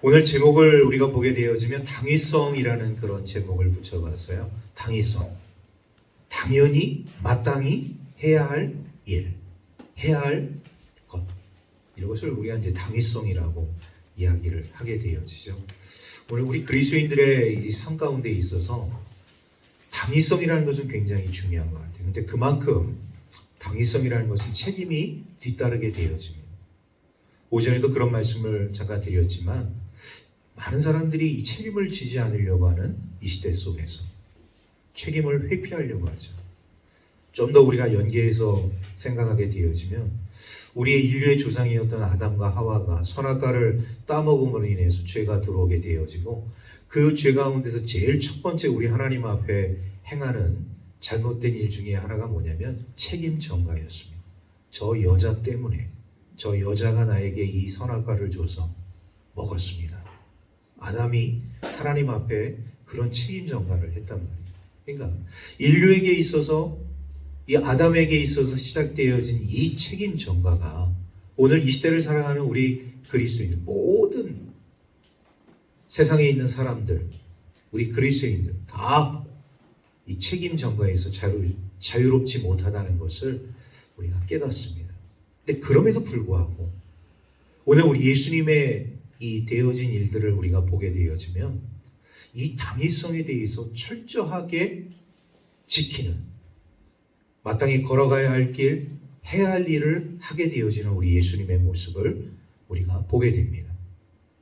오늘 제목을 우리가 보게 되어지면 당위성이라는 그런 제목을 붙여봤어요. 당위성. 당연히 마땅히 해야 할 일, 해야 할 것. 이것을 우리가 이제 당위성이라고 이야기를 하게 되어지죠. 오늘 우리 그리스도인들의 이 삶 가운데 있어서 당위성이라는 것은 굉장히 중요한 것 같아요. 근데 그만큼 당위성이라는 것은 책임이 뒤따르게 되어집니다. 오전에도 그런 말씀을 잠깐 드렸지만 많은 사람들이 이 책임을 지지 않으려고 하는 이 시대 속에서 책임을 회피하려고 하죠. 좀 더 우리가 연계해서 생각하게 되어지면 우리의 인류의 조상이었던 아담과 하와가 선악과를 따먹음으로 인해서 죄가 들어오게 되어지고 그 죄 가운데서 제일 첫 번째 우리 하나님 앞에 행하는 잘못된 일 중에 하나가 뭐냐면 책임 전가였습니다. 저 여자 때문에 저 여자가 나에게 이 선악과를 줘서 먹었습니다. 아담이 하나님 앞에 그런 책임 전가를 했단 말이에요. 그러니까 인류에게 있어서 이 아담에게 있어서 시작되어진 이 책임 전가가 오늘 이 시대를 살아가는 우리 그리스도인 모든 세상에 있는 사람들, 우리 그리스도인들 다 이 책임 전가에서 자유롭지 못하다는 것을 우리가 깨닫습니다. 근데 그럼에도 불구하고 오늘 우리 예수님의 이 되어진 일들을 우리가 보게 되어지면 이 당위성에 대해서 철저하게 지키는 마땅히 걸어가야 할 길, 해야 할 일을 하게 되어지는 우리 예수님의 모습을 우리가 보게 됩니다.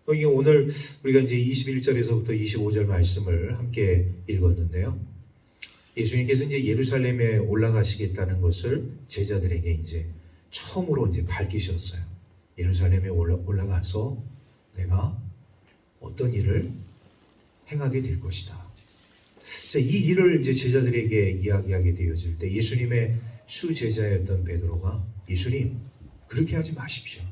오늘 우리가 이제 21절에서부터 25절 말씀을 함께 읽었는데요. 예수님께서 이제 예루살렘에 올라가시겠다는 것을 제자들에게 이제 처음으로 이제 밝히셨어요. 예루살렘에 올라가서 내가 어떤 일을 행하게 될 것이다. 이 일을 이제 제자들에게 이야기하게 되어질 때 예수님의 수제자였던 베드로가 예수님 그렇게 하지 마십시오.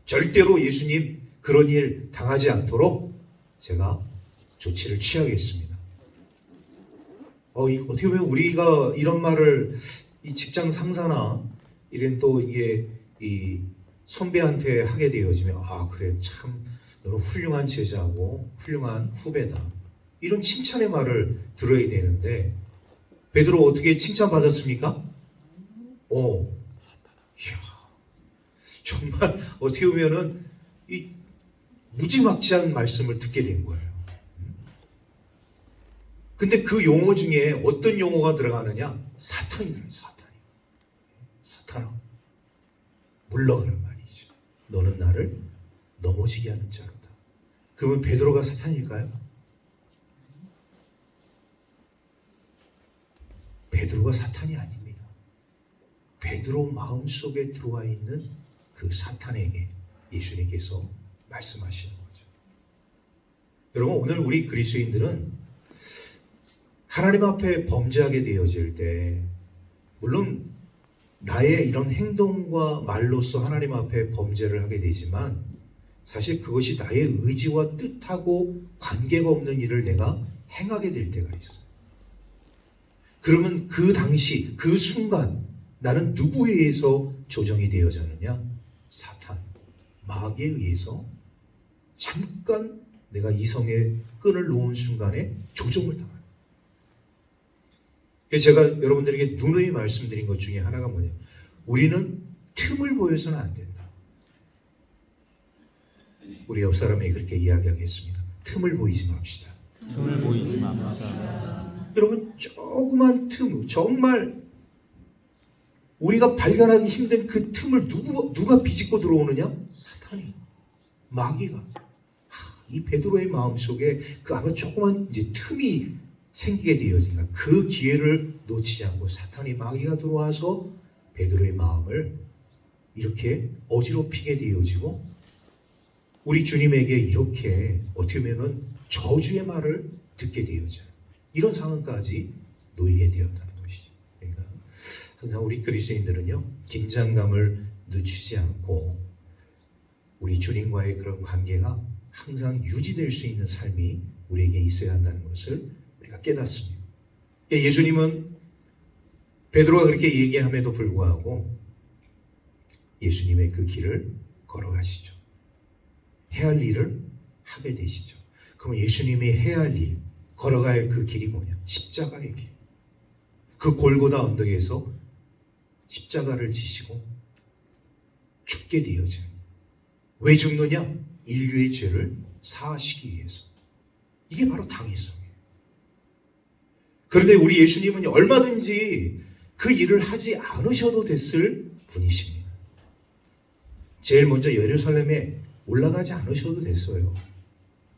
절대로 예수님 그런 일 당하지 않도록 제가 조치를 취하겠습니다. 어떻게 보면 우리가 이런 말을 이 직장 상사나 이런 또 이게 이 선배한테 하게 되어지면 그래 참 너는 훌륭한 제자고 훌륭한 후배다. 이런 칭찬의 말을 들어야 되는데 베드로 어떻게 칭찬받았습니까? 이야, 정말 어떻게 보면은 이 무지막지한 말씀을 듣게 된 거예요. 근데 그 용어 중에 어떤 용어가 들어가느냐? 사탄이라는 사탄아 물러가란 말이죠. 너는 나를 넘어지게 하는 자로다. 그러면 베드로가 사탄일까요? 베드로가 사탄이 아닙니다. 베드로 마음속에 들어와 있는 그 사탄에게 예수님께서 말씀하시는 거죠. 여러분 오늘 우리 그리스도인들은 하나님 앞에 범죄하게 되어질 때 물론 나의 이런 행동과 말로서 하나님 앞에 범죄를 하게 되지만 사실 그것이 나의 의지와 뜻하고 관계가 없는 일을 내가 행하게 될 때가 있어요. 그러면 그 당시 그 순간 나는 누구에 의해서 조정이 되어졌느냐? 사탄, 마귀에 의해서 잠깐 내가 이성의 끈을 놓은 순간에 조종을 당합니다. 그래서 제가 여러분들에게 누누이 말씀드린 것 중에 하나가 뭐냐면 우리는 틈을 보여서는 안 된다. 우리 옆 사람에게 그렇게 이야기하겠습니다. 틈을 보이지 맙시다. 틈을 보이지 맙시다. 여러분 조그만 틈, 정말 우리가 발견하기 힘든 그 틈을 누가 비집고 들어오느냐? 사탄이, 마귀가. 이 베드로의 마음속에 그 아마 조그만 이제 틈이 생기게 되어지니까 그 기회를 놓치지 않고 사탄이 마귀가 들어와서 베드로의 마음을 이렇게 어지럽히게 되어지고 우리 주님에게 이렇게 어떻게 보면 저주의 말을 듣게 되어져요. 이런 상황까지 놓이게 되었다는 것이죠. 그러니까 항상 우리 그리스도인들은요 긴장감을 늦추지 않고 우리 주님과의 그런 관계가 항상 유지될 수 있는 삶이 우리에게 있어야 한다는 것을 우리가 깨닫습니다. 예수님은 베드로가 그렇게 얘기함에도 불구하고 예수님의 그 길을 걸어가시죠. 해야 할 일을 하게 되시죠. 그럼 예수님이 해야 할 일, 걸어가야 할 그 길이 뭐냐? 십자가의 길. 그 골고다 언덕에서 십자가를 지시고 죽게 되어져요. 왜 죽느냐? 인류의 죄를 사하시기 위해서. 이게 바로 당위성이에요. 그런데 우리 예수님은 얼마든지 그 일을 하지 않으셔도 됐을 분이십니다. 제일 먼저 예루살렘에 올라가지 않으셔도 됐어요.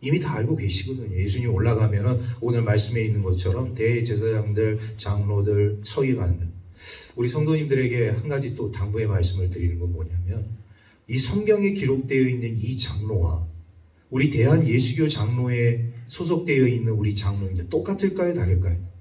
이미 다 알고 계시거든요. 예수님 올라가면 오늘 말씀에 있는 것처럼 대제사장들, 장로들, 서기관들, 우리 성도님들에게 한 가지 또 당부의 말씀을 드리는 건 뭐냐면, 이 성경에 기록되어 있는 이 장로와 우리 대한 예수교 장로에 소속되어 있는 우리 장로인데 똑같을까요? 다를까요?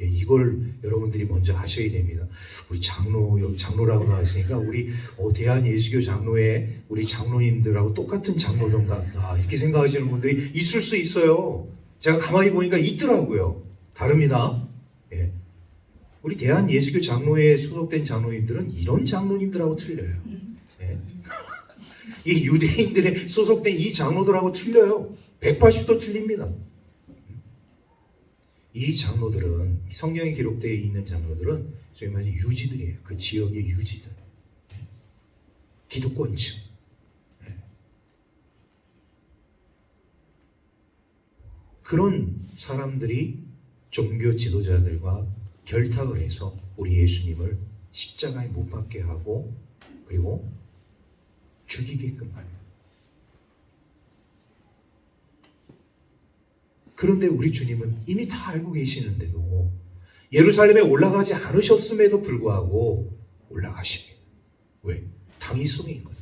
예, 이걸 여러분들이 먼저 아셔야 됩니다. 우리 장로라고 나왔으니까 우리 대한 예수교 장로의 우리 장로님들하고 똑같은 장로던가 이렇게 생각하시는 분들이 있을 수 있어요. 제가 가만히 보니까 있더라고요. 다릅니다. 예. 우리 대한 예수교 장로에 소속된 장로님들은 이런 장로님들하고 틀려요. 예. 이 유대인들의 소속된 이 장로들하고 틀려요. 180도 틀립니다. 이 장로들은, 성경에 기록되어 있는 장로들은 소위 말해 유지들이에요. 그 지역의 유지들. 기득권층. 그런 사람들이 종교 지도자들과 결탁을 해서 우리 예수님을 십자가에 못 박게 하고 그리고 죽이게끔 합니다. 그런데 우리 주님은 이미 다 알고 계시는데도 예루살렘에 올라가지 않으셨음에도 불구하고 올라가십니다. 왜? 당위성인 거죠.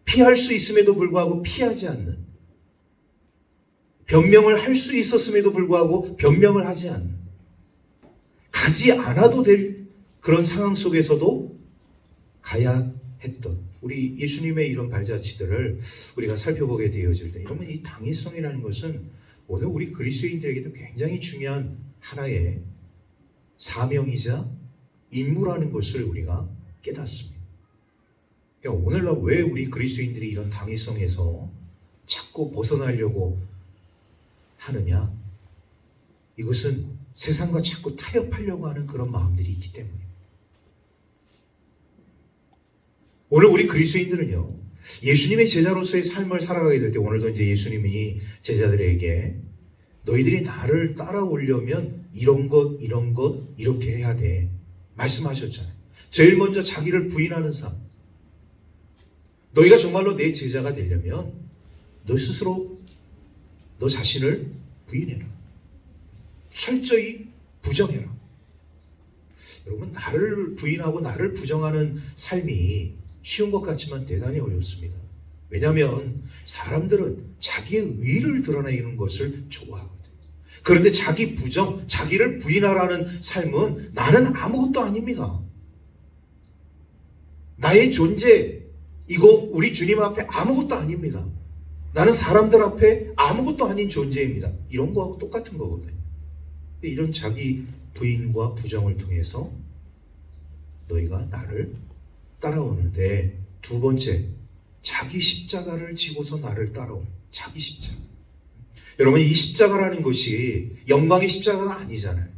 피할 수 있음에도 불구하고 피하지 않는, 변명을 할 수 있었음에도 불구하고 변명을 하지 않는, 가지 않아도 될 그런 상황 속에서도 가야 했던 우리 예수님의 이런 발자취들을 우리가 살펴보게 되어질 때, 이러면 이 당위성이라는 것은 오늘 우리 그리스도인들에게도 굉장히 중요한 하나의 사명이자 임무라는 것을 우리가 깨닫습니다. 그러니까 오늘날 왜 우리 그리스도인들이 이런 당위성에서 자꾸 벗어나려고 하느냐? 이것은 세상과 자꾸 타협하려고 하는 그런 마음들이 있기 때문입니다. 오늘 우리 그리스도인들은요, 예수님의 제자로서의 삶을 살아가게 될 때, 오늘도 이제 예수님이 제자들에게 너희들이 나를 따라오려면 이런 것 이렇게 해야 돼 말씀하셨잖아요. 제일 먼저 자기를 부인하는 삶. 너희가 정말로 내 제자가 되려면 너 스스로 너 자신을 부인해라. 철저히 부정해라. 여러분, 나를 부인하고 나를 부정하는 삶이 쉬운 것 같지만 대단히 어렵습니다. 왜냐하면 사람들은 자기의 의를 드러내는 것을 좋아하거든요. 그런데 자기 부정, 자기를 부인하라는 삶은 나는 아무것도 아닙니다. 나의 존재, 이거 우리 주님 앞에 아무것도 아닙니다. 나는 사람들 앞에 아무것도 아닌 존재입니다. 이런 거하고 똑같은 거거든요. 이런 자기 부인과 부정을 통해서 너희가 나를 따라오는데, 두 번째, 자기 십자가를 지고서 나를 따라오는 자기 십자가. 여러분, 이 십자가라는 것이 영광의 십자가가 아니잖아요.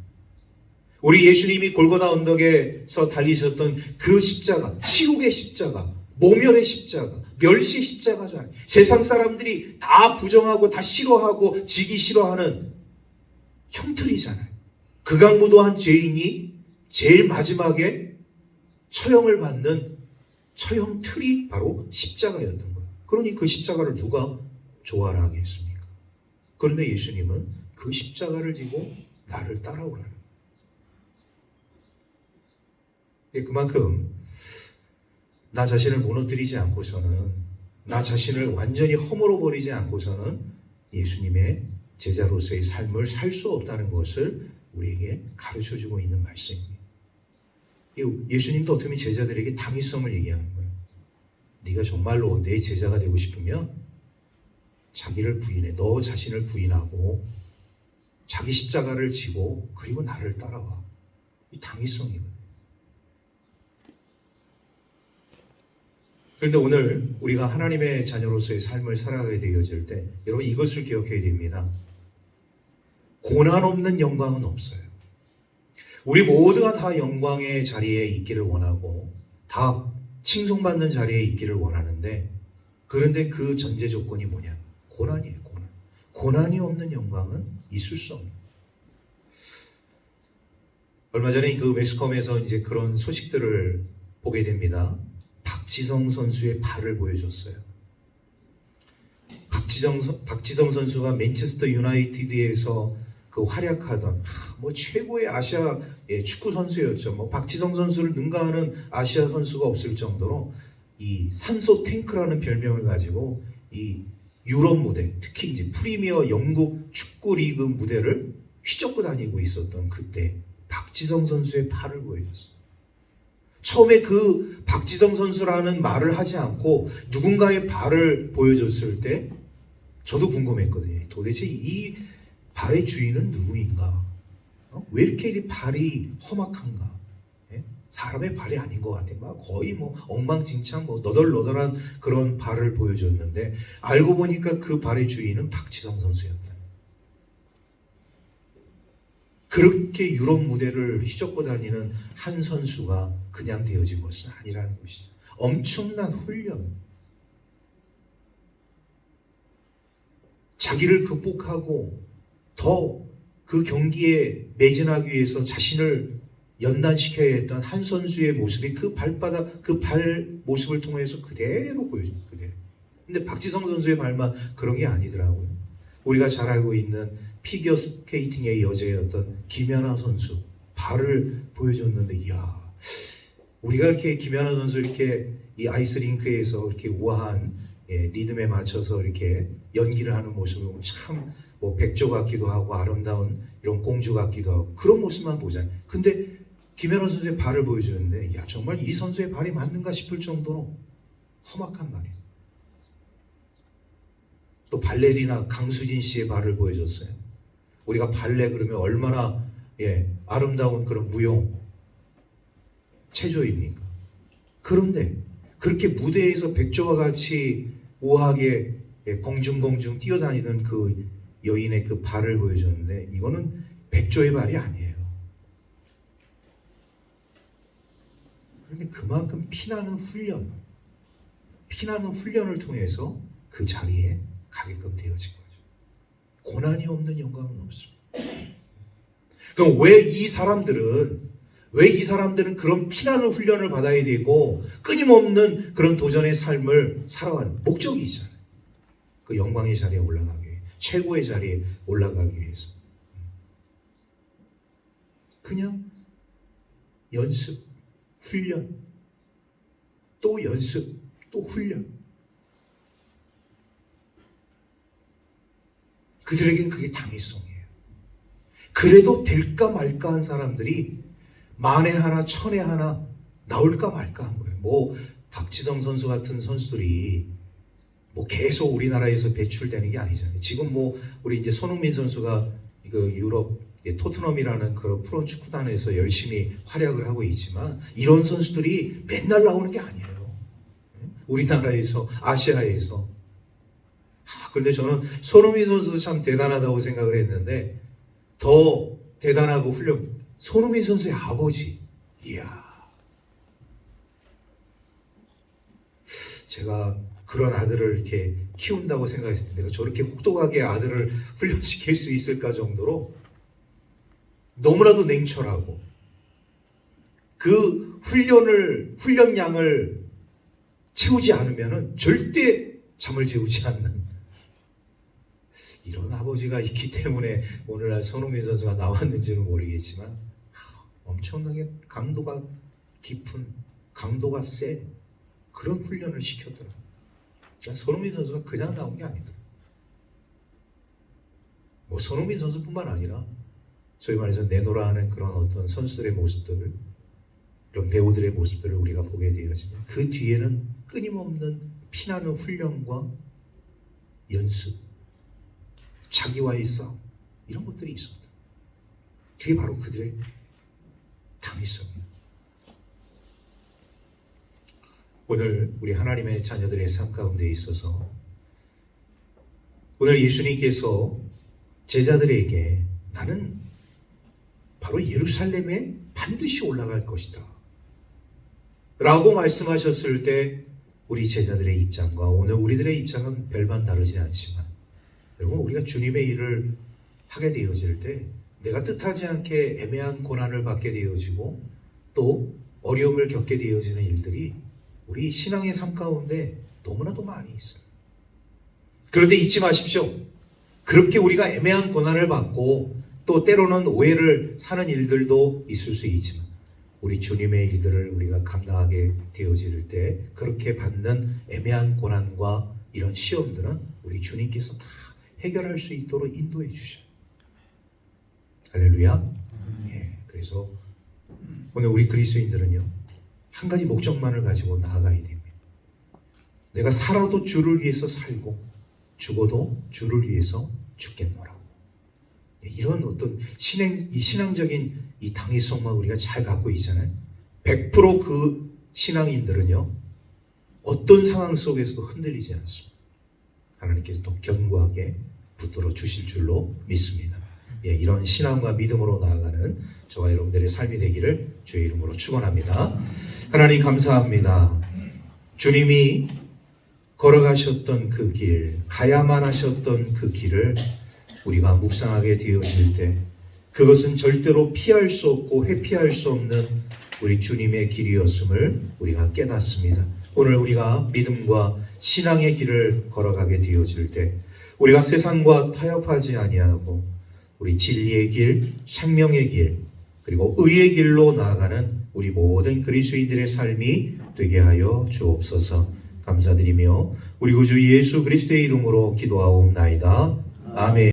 우리 예수님이 골고다 언덕에서 달리셨던 그 십자가, 치욕의 십자가, 모멸의 십자가, 멸시 십자가잖아요. 세상 사람들이 다 부정하고 다 싫어하고 지기 싫어하는 형틀이잖아요. 극악무도한 죄인이 제일 마지막에 처형을 받는 처형 틀이 바로 십자가였던 거예요. 그러니 그 십자가를 누가 좋아라 하겠습니까? 그런데 예수님은 그 십자가를 지고 나를 따라오라는 거예요. 그만큼 나 자신을 무너뜨리지 않고서는, 나 자신을 완전히 허물어 버리지 않고서는 예수님의 제자로서의 삶을 살 수 없다는 것을 우리에게 가르쳐주고 있는 말씀입니다. 예수님도 어떻게 보면 제자들에게 당위성을 얘기하는 거예요. 네가 정말로 내 제자가 되고 싶으면 자기를 부인해. 너 자신을 부인하고 자기 십자가를 지고 그리고 나를 따라와. 이 당위성이거든요. 그런데 오늘 우리가 하나님의 자녀로서의 삶을 살아가게 되어질 때 여러분 이것을 기억해야 됩니다. 고난 없는 영광은 없어요. 우리 모두가 다 영광의 자리에 있기를 원하고 다 칭송받는 자리에 있기를 원하는데, 그런데 그 전제 조건이 뭐냐? 고난이에요. 고난. 고난이 없는 영광은 있을 수 없는. 얼마 전에 그 매스컴에서 이제 그런 소식들을 보게 됩니다. 박지성 선수의 발을 보여줬어요. 박지성 선수가 맨체스터 유나이티드에서 그 활약하던 뭐 최고의 아시아 축구 선수였죠. 뭐 박지성 선수를 능가하는 아시아 선수가 없을 정도로 이 산소 탱크라는 별명을 가지고 이 유럽 무대, 특히 이제 프리미어 영국 축구 리그 무대를 휘젓고 다니고 있었던 그때 박지성 선수의 발을 보여줬어요. 처음에 그 박지성 선수라는 말을 하지 않고 누군가의 발을 보여줬을 때 저도 궁금했거든요. 도대체 이 발의 주인은 누구인가? 왜 이렇게 이 발이 험악한가? 예? 사람의 발이 아닌 것 같아요. 막 거의 뭐 엉망진창, 뭐 너덜너덜한 그런 발을 보여줬는데 알고 보니까 그 발의 주인은 박지성 선수였다. 그렇게 유럽 무대를 휘젓고 다니는 한 선수가 그냥 되어진 것은 아니라는 것이죠. 엄청난 훈련. 자기를 극복하고 더 그 경기에 매진하기 위해서 자신을 연단시켜야 했던 한 선수의 모습이 그 발바닥, 그 발 모습을 통해서 그대로 보여줍니다. 그대로. 근데 박지성 선수의 발만 그런 게 아니더라고요. 우리가 잘 알고 있는 피겨 스케이팅의 여제였던 김연아 선수 발을 보여줬는데, 이야, 우리가 이렇게 김연아 선수 이렇게 이 아이스링크에서 이렇게 우아한 리듬에 맞춰서 이렇게 연기를 하는 모습을 보면 참 뭐 백조 같기도 하고 아름다운 이런 공주 같기도 하고 그런 모습만 보잖아요. 근데 김연아 선수의 발을 보여주는데, 야, 정말 이 선수의 발이 맞는가 싶을 정도로 험악한 발이에요. 또 발레리나 강수진 씨의 발을 보여줬어요. 우리가 발레 그러면 얼마나 아름다운 그런 무용 체조입니까? 그런데 그렇게 무대에서 백조와 같이 우아하게 공중공중 뛰어다니던 그 여인의 그 발을 보여줬는데, 이거는 백조의 발이 아니에요. 그런데 그만큼 피나는 훈련을 통해서 그 자리에 가게끔 되어진 거죠. 고난이 없는 영광은 없습니다. 그럼 왜 이 사람들은 그런 피나는 훈련을 받아야 되고 끊임없는 그런 도전의 삶을 살아온 목적이 있잖아요. 그 영광의 자리에 올라가기 위해, 최고의 자리에 올라가기 위해서. 그냥 연습, 훈련, 또 연습, 또 훈련. 그들에게는 그게 당위성이에요. 그래도 될까 말까 한 사람들이 만에 하나 천에 하나 나올까 말까 한 거예요. 뭐 박지성 선수 같은 선수들이 뭐 계속 우리나라에서 배출되는 게 아니잖아요. 지금 뭐 우리 이제 손흥민 선수가 그 유럽 토트넘이라는 그런 프로 축구단에서 열심히 활약을 하고 있지만 이런 선수들이 맨날 나오는 게 아니에요. 우리나라에서, 아시아에서. 그런데 저는 손흥민 선수도 참 대단하다고 생각을 했는데, 더 대단하고 손흥민 선수의 아버지. 이야. 제가 그런 아들을 이렇게 키운다고 생각했을 때 내가 저렇게 혹독하게 아들을 훈련시킬 수 있을까 정도로 너무나도 냉철하고 그 훈련량을 채우지 않으면 절대 잠을 재우지 않는 이런 아버지가 있기 때문에 오늘날 손흥민 선수가 나왔는지는 모르겠지만 엄청나게 강도가 깊은, 강도가 센 그런 훈련을 시켰더라고요. 그러니까 손흥민 선수가 그냥 나온 게 아니다. 뭐 손흥민 선수뿐만 아니라 소위 말해서 내노라 하는 그런 어떤 선수들의 모습들을, 이런 배우들의 모습들을 우리가 보게 되어지면 그 뒤에는 끊임없는 피나는 훈련과 연습, 자기와의 싸움, 이런 것들이 있습니다. 그게 바로 그들의 당위성입니다. 오늘 우리 하나님의 자녀들의 삶 가운데 있어서 오늘 예수님께서 제자들에게 나는 바로 예루살렘에 반드시 올라갈 것이다 라고 말씀하셨을 때 우리 제자들의 입장과 오늘 우리들의 입장은 별반 다르지 않지만 여러분, 우리가 주님의 일을 하게 되어질 때 내가 뜻하지 않게 애매한 고난을 받게 되어지고 또 어려움을 겪게 되어지는 일들이 우리 신앙의 삶 가운데 너무나도 많이 있어요. 그런데 잊지 마십시오. 그렇게 우리가 애매한 고난을 받고 또 때로는 오해를 사는 일들도 있을 수 있지만 우리 주님의 일들을 우리가 감당하게 되어질 때 그렇게 받는 애매한 고난과 이런 시험들은 우리 주님께서 다 해결할 수 있도록 인도해 주셔요. 할렐루야. 예, 그래서 오늘 우리 그리스도인들은요 한 가지 목적만을 가지고 나아가야 됩니다. 내가 살아도 주를 위해서 살고 죽어도 주를 위해서 죽겠노라. 이런 어떤 신앙적인 이 당위성만 우리가 잘 갖고 있잖아요. 100% 그 신앙인들은요 어떤 상황 속에서도 흔들리지 않습니다. 하나님께서 더 견고하게 붙들어 주실 줄로 믿습니다. 예, 이런 신앙과 믿음으로 나아가는 저와 여러분들의 삶이 되기를 주의 이름으로 축원합니다. 하나님 감사합니다. 주님이 걸어가셨던 그 길, 가야만 하셨던 그 길을 우리가 묵상하게 되어질 때 그것은 절대로 피할 수 없고 회피할 수 없는 우리 주님의 길이었음을 우리가 깨닫습니다. 오늘 우리가 믿음과 신앙의 길을 걸어가게 되어질 때 우리가 세상과 타협하지 아니하고 우리 진리의 길, 생명의 길, 그리고 의의 길로 나아가는 우리 모든 그리스도인들의 삶이 되게 하여 주옵소서. 감사드리며 우리 구주 예수 그리스도의 이름으로 기도하옵나이다. 아멘.